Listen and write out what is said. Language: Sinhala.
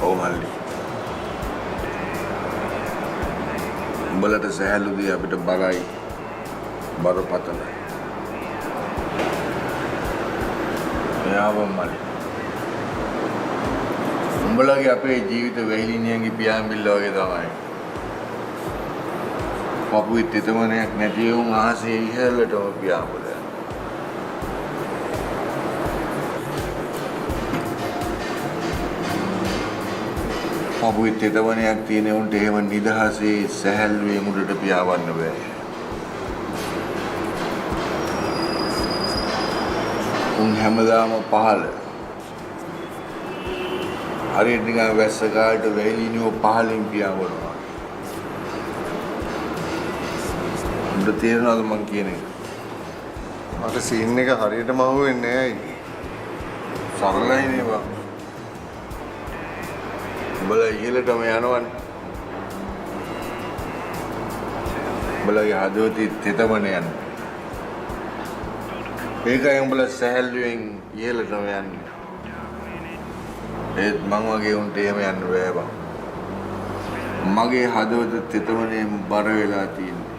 ඔව් මල්ලි. උඹලට සහැල්ලුදී අපිට බරයි. බරපතලයි. යාව මල්ලි. උඹලගේ අපේ ජීවිත වෙහිලිනියන්ගේ පියාඹිල්ල වගේ තමයි. පපුවේ තෙතමනයක් නැති වුන් ආසේ ඉහළටම පියාඹල. පපුවේ තෙතමනයක් තියෙන උන්ට එහෙම නිදහසේ සැහැල්ලුවෙන් උඩට පියාඹන්න බෑ. උන් හැමදාම පහළ. හරියට නිකන් වැස්ස කාලට වෙහිලිනියෝ පහලින් පියාඹනවා. උඹට තේරෙනවද මං කියන එක? මට සීන් එක හරියටම අහුවෙන්නේ නැහැ. සරලයි නේ බං. උඹලා ඉහළටම යනවනේ. උඹලගේ හදවතේ තෙතමන යන්නේ. ඒකයි උඹලා සැහැල්ලුවෙන් ඉහළටම යන්නේ. ඒත් මං වගේ උන්ට එහෙම යන්න බෑ බං. මගේ හදවත තෙතමනෙන් බර වෙලා තියෙනවා.